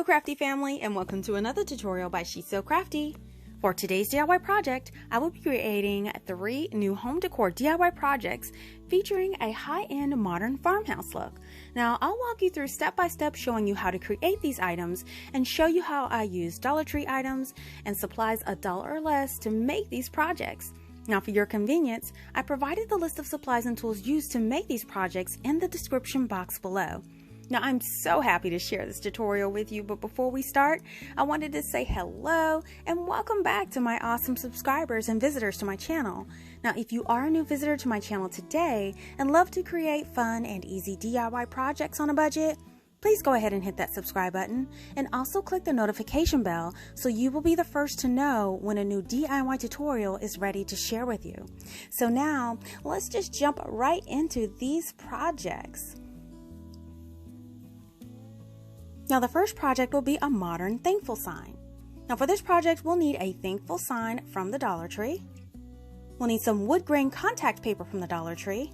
Hello CraftDee family, and welcome to another tutorial by She's So Crafty. For today's DIY project, I will be creating 3 new home decor DIY projects featuring a high-end modern farmhouse look. Now, I'll walk you through step-by-step showing you how to create these items and show you how I use Dollar Tree items and supplies $1 or less to make these projects. Now, for your convenience, I provided the list of supplies and tools used to make these projects in the description box below. Now, I'm so happy to share this tutorial with you, but before we start, I wanted to say hello and welcome back to my awesome subscribers and visitors to my channel. Now, if you are a new visitor to my channel today and love to create fun and easy DIY projects on a budget, please go ahead and hit that subscribe button and also click the notification bell so you will be the first to know when a new DIY tutorial is ready to share with you. So now, let's just jump right into these projects. Now, the first project will be a modern thankful sign. Now, for this project, we'll need a thankful sign from the Dollar Tree. We'll need some wood grain contact paper from the Dollar Tree.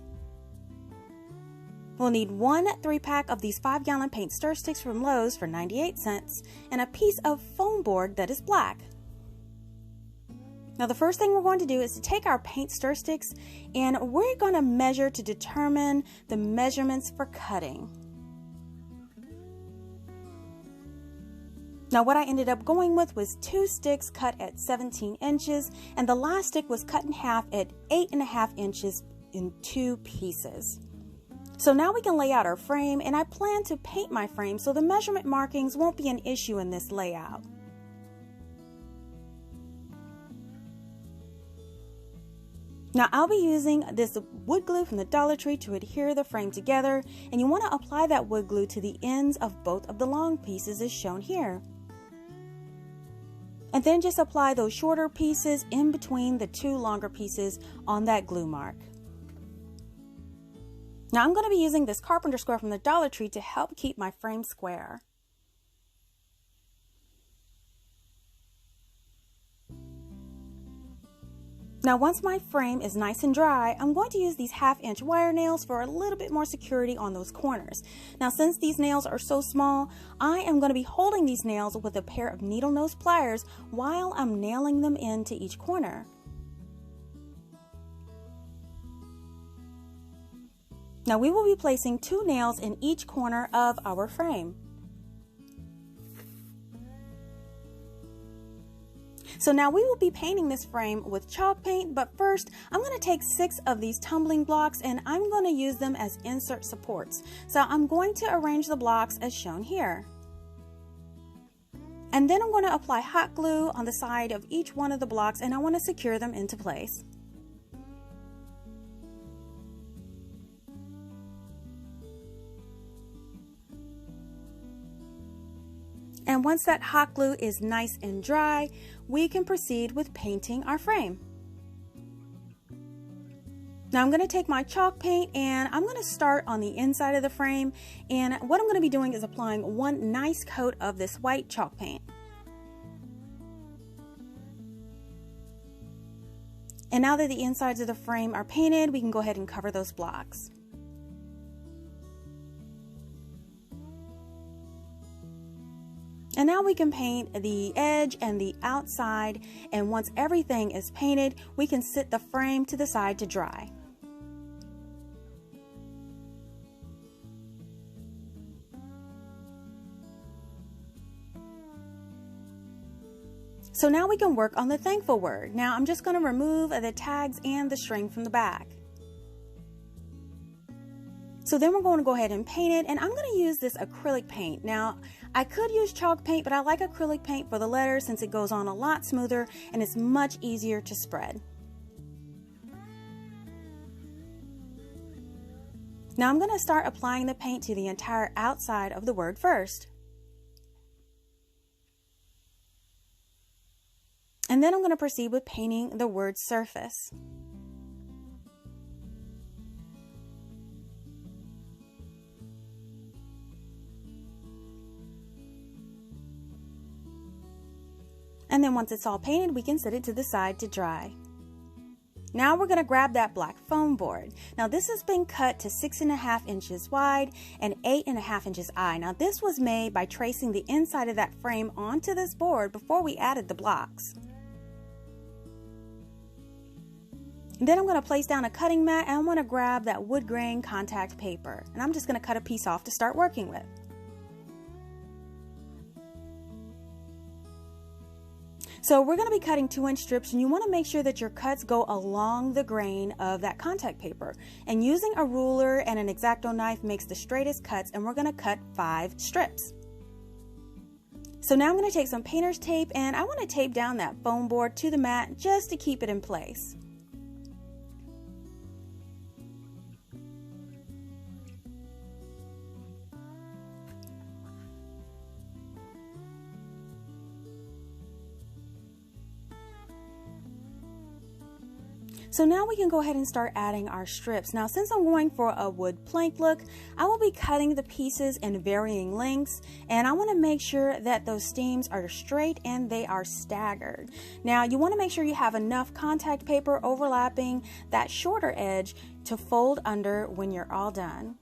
We'll need 1 3-pack of these 5-gallon paint stir sticks from Lowe's for 98 cents and a piece of foam board that is black. Now, the first thing we're going to do is to take our paint stir sticks and we're going to measure to determine the measurements for cutting. Now, what I ended up going with was 2 sticks cut at 17 inches, and the last stick was cut in half at 8.5 inches in 2 pieces. So now we can lay out our frame, and I plan to paint my frame so the measurement markings won't be an issue in this layout. Now, I'll be using this wood glue from the Dollar Tree to adhere the frame together, and you want to apply that wood glue to the ends of both of the long pieces as shown here. And then just apply those shorter pieces in between the 2 longer pieces on that glue mark. Now, I'm going to be using this carpenter square from the Dollar Tree to help keep my frame square. Now, once my frame is nice and dry, I'm going to use these 1/2-inch wire nails for a little bit more security on those corners. Now, since these nails are so small, I am going to be holding these nails with a pair of needle nose pliers while I'm nailing them into each corner. Now, we will be placing 2 nails in each corner of our frame. So now we will be painting this frame with chalk paint, but first I'm going to take 6 of these tumbling blocks and I'm going to use them as insert supports. So I'm going to arrange the blocks as shown here. And then I'm going to apply hot glue on the side of each one of the blocks and I want to secure them into place. And once that hot glue is nice and dry, we can proceed with painting our frame. Now I'm going to take my chalk paint and I'm going to start on the inside of the frame, and what I'm going to be doing is applying 1 nice coat of this white chalk paint. And now that the insides of the frame are painted, we can go ahead and cover those blocks. And now we can paint the edge and the outside, and once everything is painted, we can sit the frame to the side to dry. So now we can work on the thankful word. Now I'm just going to remove the tags and the string from the back. So then we're going to go ahead and paint it, and I'm going to use this acrylic paint. Now, I could use chalk paint, but I like acrylic paint for the letters since it goes on a lot smoother and it's much easier to spread. Now I'm going to start applying the paint to the entire outside of the word first. And then I'm going to proceed with painting the word surface. And then once it's all painted, we can set it to the side to dry. Now we're going to grab that black foam board. Now this has been cut to 6.5 inches wide and 8.5 inches high. Now this was made by tracing the inside of that frame onto this board before we added the blocks. Then I'm going to place down a cutting mat and I'm going to grab that wood grain contact paper. And I'm just going to cut a piece off to start working with. So we're going to be cutting 2-inch strips, and you want to make sure that your cuts go along the grain of that contact paper. And using a ruler and an X-Acto knife makes the straightest cuts, and we're going to cut 5 strips. So now I'm going to take some painter's tape and I want to tape down that foam board to the mat just to keep it in place. So now we can go ahead and start adding our strips. Now since I'm going for a wood plank look, I will be cutting the pieces in varying lengths, and I want to make sure that those steams are straight and they are staggered. Now you want to make sure you have enough contact paper overlapping that shorter edge to fold under when you're all done.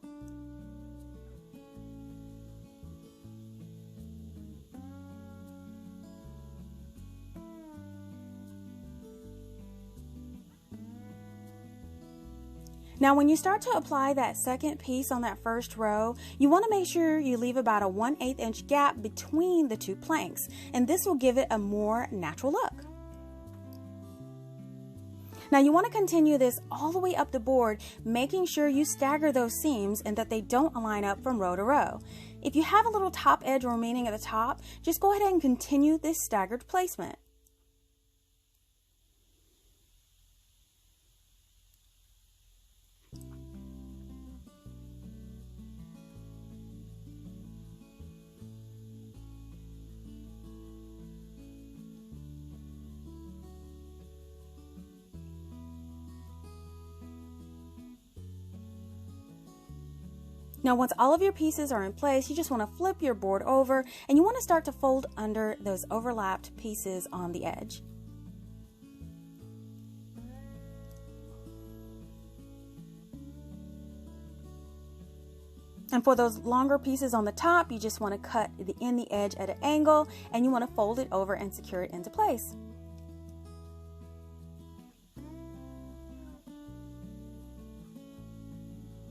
Now when you start to apply that second piece on that first row, you want to make sure you leave about a 1/8 inch gap between the 2 planks, and this will give it a more natural look. Now you want to continue this all the way up the board, making sure you stagger those seams and that they don't line up from row to row. If you have a little top edge remaining at the top, just go ahead and continue this staggered placement. Now once all of your pieces are in place, you just want to flip your board over and you want to start to fold under those overlapped pieces on the edge. And for those longer pieces on the top, you just want to cut in the edge at an angle and you want to fold it over and secure it into place.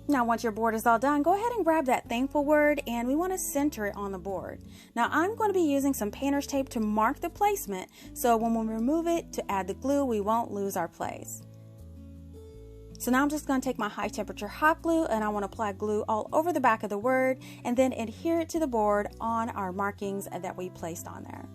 Now once your board is all done, go ahead and grab that thankful word and we want to center it on the board. Now I'm going to be using some painter's tape to mark the placement, so when we remove it to add the glue, we won't lose our place. So now I'm just going to take my high temperature hot glue and I want to apply glue all over the back of the word and then adhere it to the board on our markings that we placed on there.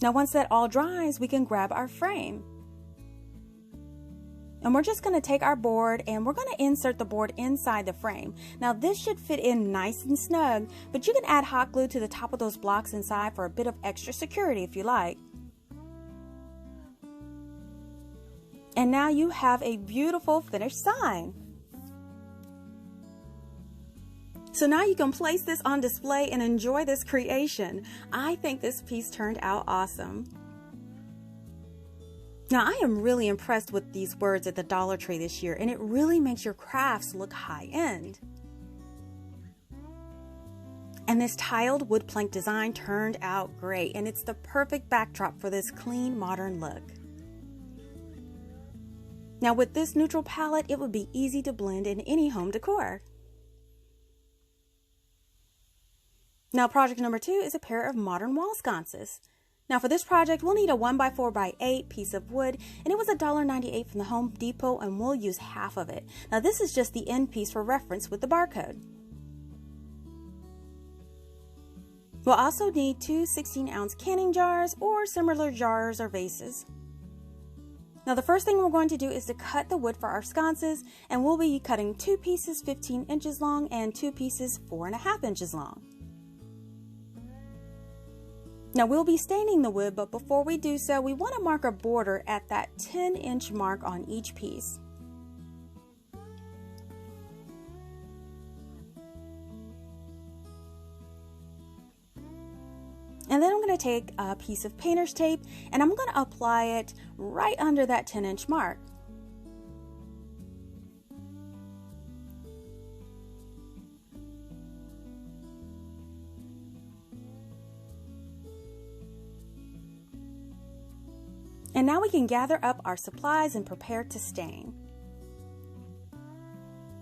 Now once that all dries, we can grab our frame. And we're just going to take our board and we're going to insert the board inside the frame. Now this should fit in nice and snug, but you can add hot glue to the top of those blocks inside for a bit of extra security if you like. And now you have a beautiful finished sign. So now you can place this on display and enjoy this creation. I think this piece turned out awesome. Now I am really impressed with these words at the Dollar Tree this year, and it really makes your crafts look high-end. And this tiled wood plank design turned out great, and it's the perfect backdrop for this clean, modern look. Now with this neutral palette, it would be easy to blend in any home decor. Now project number 2 is a pair of modern wall sconces. Now for this project, we'll need a 1x4x8 piece of wood, and it was $1.98 from the Home Depot, and we'll use half of it. Now this is just the end piece for reference with the barcode. We'll also need 2 16-ounce canning jars or similar jars or vases. Now the first thing we're going to do is to cut the wood for our sconces, and we'll be cutting 2 pieces 15 inches long and 2 pieces 4.5 inches long. Now we'll be staining the wood, but before we do so, we want to mark a border at that 10-inch mark on each piece. take a piece of painter's tape and I'm going to apply it right under that 10-inch mark. And now we can gather up our supplies and prepare to stain.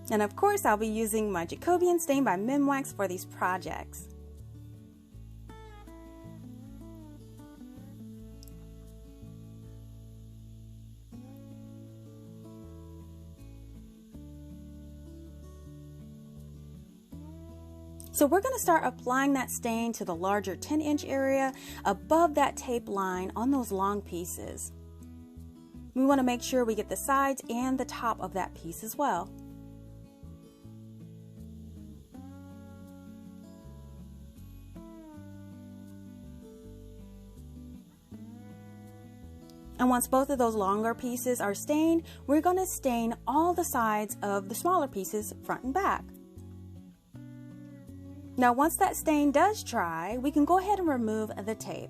And of course, I'll be using my Jacobian stain by Minwax for these projects. So we're going to start applying that stain to the larger 10-inch area above that tape line on those long pieces. We want to make sure we get the sides and the top of that piece as well. And once both of those longer pieces are stained, we're going to stain all the sides of the smaller pieces front and back. Now once that stain does dry, we can go ahead and remove the tape.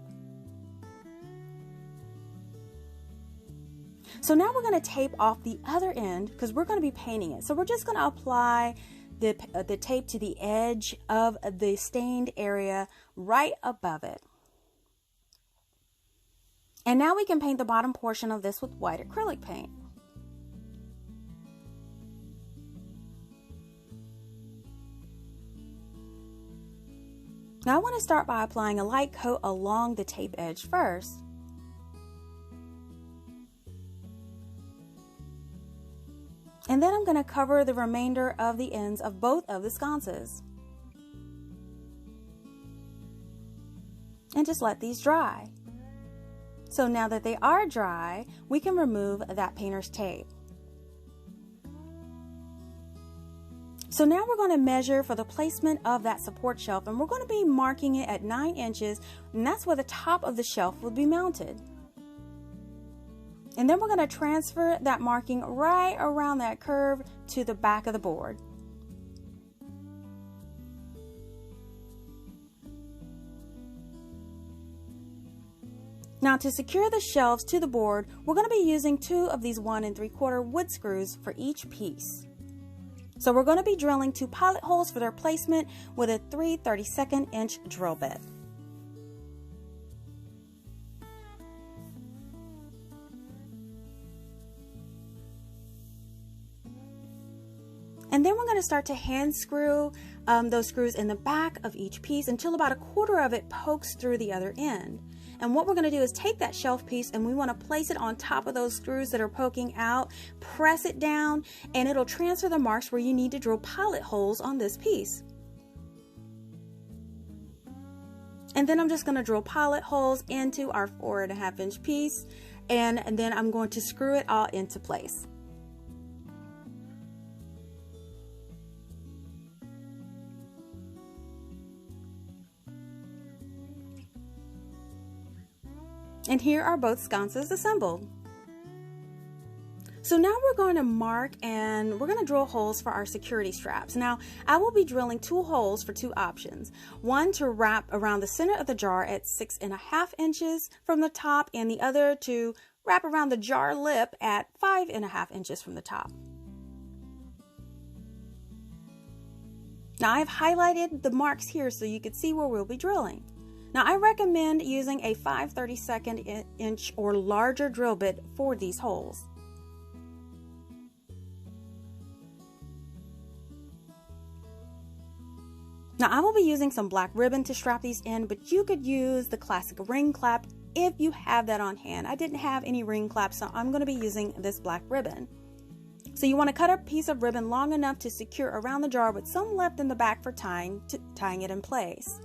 So now we're going to tape off the other end because we're going to be painting it. So we're just going to apply the tape to the edge of the stained area right above it. And now we can paint the bottom portion of this with white acrylic paint. Now I want to start by applying a light coat along the tape edge first. And then I'm going to cover the remainder of the ends of both of the sconces. And just let these dry. So now that they are dry, we can remove that painter's tape. So now we're going to measure for the placement of that support shelf, and we're going to be marking it at 9 inches, and that's where the top of the shelf will be mounted. And then we're going to transfer that marking right around that curve to the back of the board. Now to secure the shelves to the board, we're going to be using 2 of these 1 3/4 wood screws for each piece. So we're going to be drilling 2 pilot holes for their placement with a 3 32nd-inch drill bit. And then we're going to start to hand screw those screws in the back of each piece until about 1/4 of it pokes through the other end. And what we're going to do is take that shelf piece and we want to place it on top of those screws that are poking out, press it down, and it'll transfer the marks where you need to drill pilot holes on this piece. And then I'm just going to drill pilot holes into our 4 1/2-inch piece, and then I'm going to screw it all into place. And here are both sconces assembled. So now we're going to mark and we're going to drill holes for our security straps. Now I will be drilling 2 holes for 2 options. One to wrap around the center of the jar at 6 1/2 inches from the top, and the other to wrap around the jar lip at 5 1/2 inches from the top. Now I've highlighted the marks here so you can see where we'll be drilling. Now I recommend using a 5 32nd inch or larger drill bit for these holes. Now I will be using some black ribbon to strap these in, but you could use the classic ring clap if you have that on hand. I didn't have any ring clap, so I'm going to be using this black ribbon. So you want to cut a piece of ribbon long enough to secure around the jar with some left in the back for tying it in place.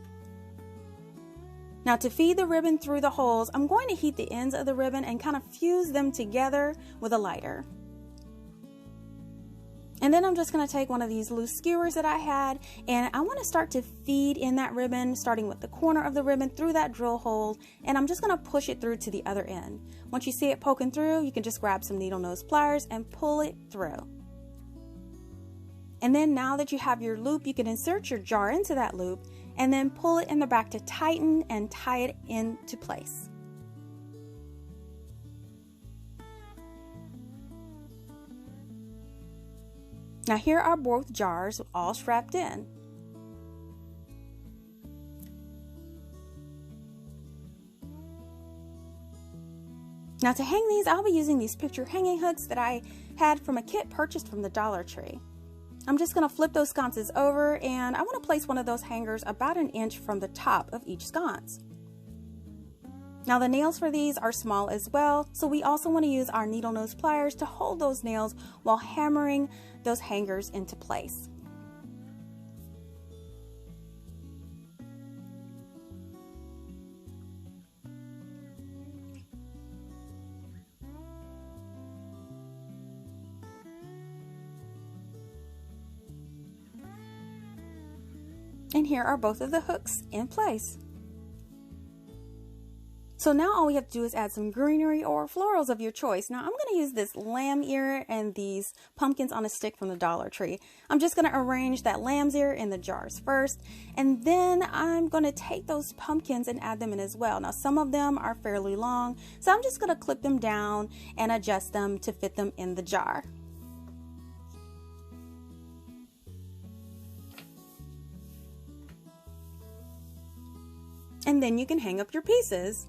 Now to feed the ribbon through the holes, I'm going to heat the ends of the ribbon and kind of fuse them together with a lighter. And then I'm just going to take one of these loose skewers that I had, and I want to start to feed in that ribbon, starting with the corner of the ribbon through that drill hole, and I'm just going to push it through to the other end. Once you see it poking through, you can just grab some needle nose pliers and pull it through. And then now that you have your loop, you can insert your jar into that loop and then pull it in the back to tighten and tie it into place. Now here are both jars all strapped in. Now to hang these, I'll be using these picture hanging hooks that I had from a kit purchased from the Dollar Tree. I'm just going to flip those sconces over, and I want to place one of those hangers about an inch from the top of each sconce. Now the nails for these are small as well, so we also want to use our needle nose pliers to hold those nails while hammering those hangers into place. And here are both of the hooks in place. So now all we have to do is add some greenery or florals of your choice. Now I'm going to use this lamb ear and these pumpkins on a stick from the Dollar Tree. I'm just going to arrange that lamb's ear in the jars first, and then I'm going to take those pumpkins and add them in as well. Now some of them are fairly long, so I'm just going to clip them down and adjust them to fit them in the jar. And then you can hang up your pieces.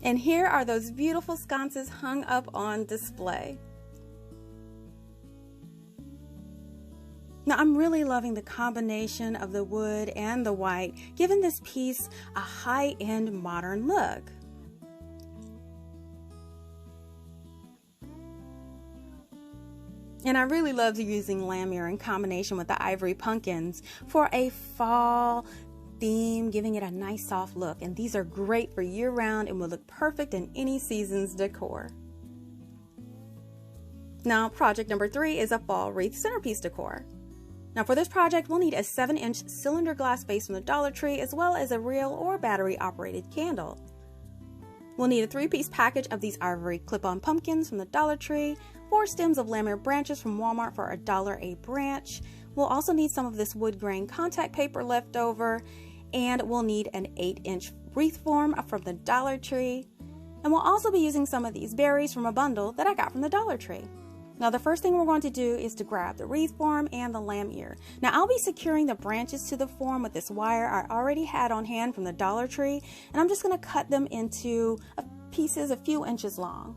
And here are those beautiful sconces hung up on display. Now I'm really loving the combination of the wood and the white, giving this piece a high-end modern look. And I really love using lamb ear in combination with the ivory pumpkins for a fall theme, giving it a nice soft look, and these are great for year-round and will look perfect in any season's decor. Now project number 3 is a fall wreath centerpiece decor. Now for this project we'll need a 7-inch cylinder glass base from the Dollar Tree, as well as a real or battery operated candle. We'll need a 3-piece package of these ivory clip-on pumpkins from the Dollar Tree, 4 stems of lamb ear branches from Walmart for $1 a branch. We'll also need some of this wood grain contact paper left over, and we'll need an 8-inch wreath form from the Dollar Tree. And we'll also be using some of these berries from a bundle that I got from the Dollar Tree. Now the first thing we're going to do is to grab the wreath form and the lamb ear. Now I'll be securing the branches to the form with this wire I already had on hand from the Dollar Tree, and I'm just going to cut them into pieces a few inches long.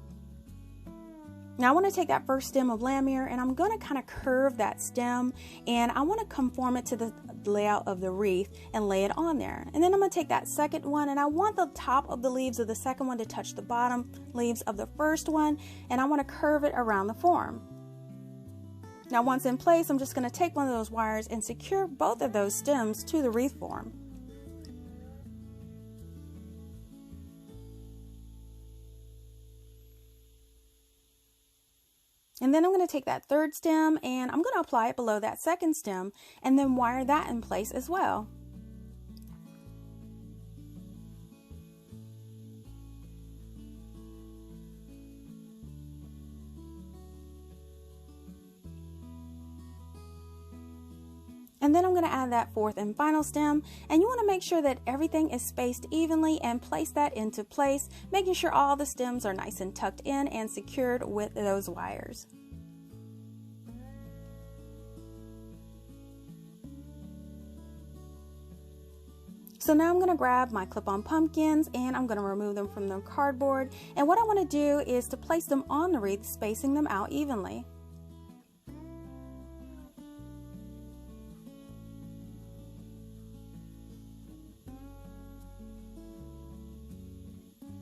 Now I want to take that first stem of lamb ear, and I'm going to kind of curve that stem, and I want to conform it to the layout of the wreath and lay it on there. And then I'm going to take that second one, and I want the top of the leaves of the second one to touch the bottom leaves of the first one, and I want to curve it around the form. Now once in place, I'm just going to take one of those wires and secure both of those stems to the wreath form. And then I'm going to take that third stem and I'm going to apply it below that second stem and then wire that in place as well. And then I'm going to add that fourth and final stem, and you want to make sure that everything is spaced evenly and place that into place, making sure all the stems are nice and tucked in and secured with those wires. So now I'm going to grab my clip-on pumpkins and I'm going to remove them from the cardboard, and what I want to do is to place them on the wreath, spacing them out evenly.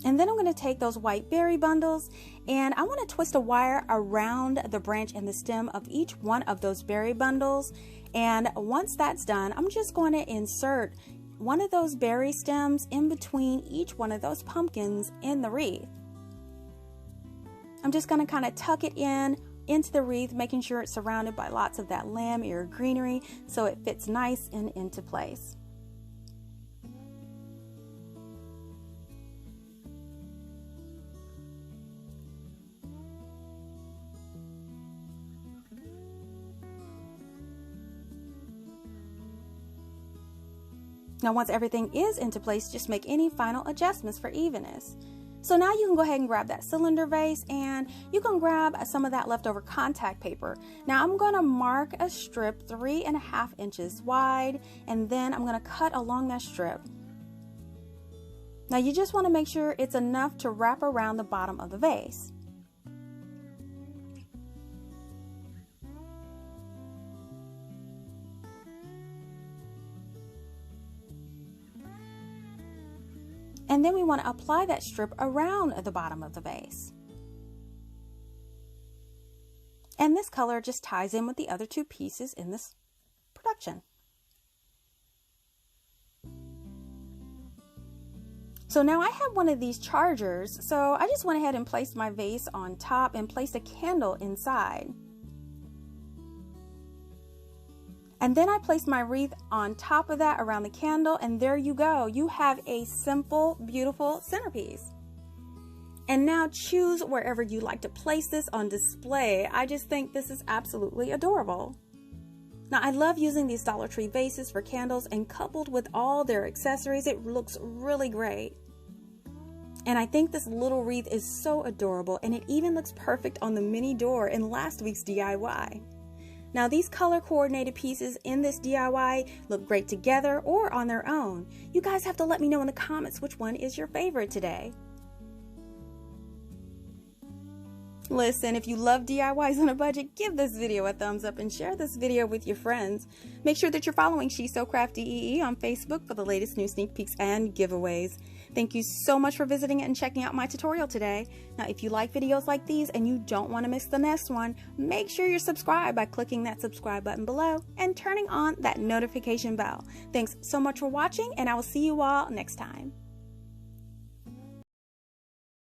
And then I'm going to take those white berry bundles and I want to twist a wire around the branch and the stem of each one of those berry bundles. And once that's done, I'm just going to insert one of those berry stems in between each one of those pumpkins in the wreath. I'm just going to kind of tuck it into the wreath, making sure it's surrounded by lots of that lamb ear greenery so it fits nice and into place. Now once everything is into place, just make any final adjustments for evenness. So now you can go ahead and grab that cylinder vase, and you can grab some of that leftover contact paper. Now I'm going to mark a strip 3.5 inches wide, and then I'm going to cut along that strip. Now you just want to make sure it's enough to wrap around the bottom of the vase. And then we want to apply that strip around the bottom of the vase. And this color just ties in with the other two pieces in this production. So now I have one of these chargers, so I just went ahead and placed my vase on top and placed a candle inside. And then I placed my wreath on top of that around the candle, and there you go. You have a simple, beautiful centerpiece. And now choose wherever you like to place this on display. I just think this is absolutely adorable. Now I love using these Dollar Tree vases for candles, and coupled with all their accessories, it looks really great. And I think this little wreath is so adorable, and it even looks perfect on the mini door in last week's DIY. Now these color coordinated pieces in this DIY look great together or on their own. You guys have to let me know in the comments which one is your favorite today. Listen, if you love DIYs on a budget, give this video a thumbs up and share this video with your friends. Make sure that you're following She's So Crafty EE on Facebook for the latest new sneak peeks and giveaways. Thank you so much for visiting and checking out my tutorial today. Now, if you like videos like these and you don't want to miss the next one, make sure you're subscribed by clicking that subscribe button below and turning on that notification bell. Thanks so much for watching, and I will see you all next time.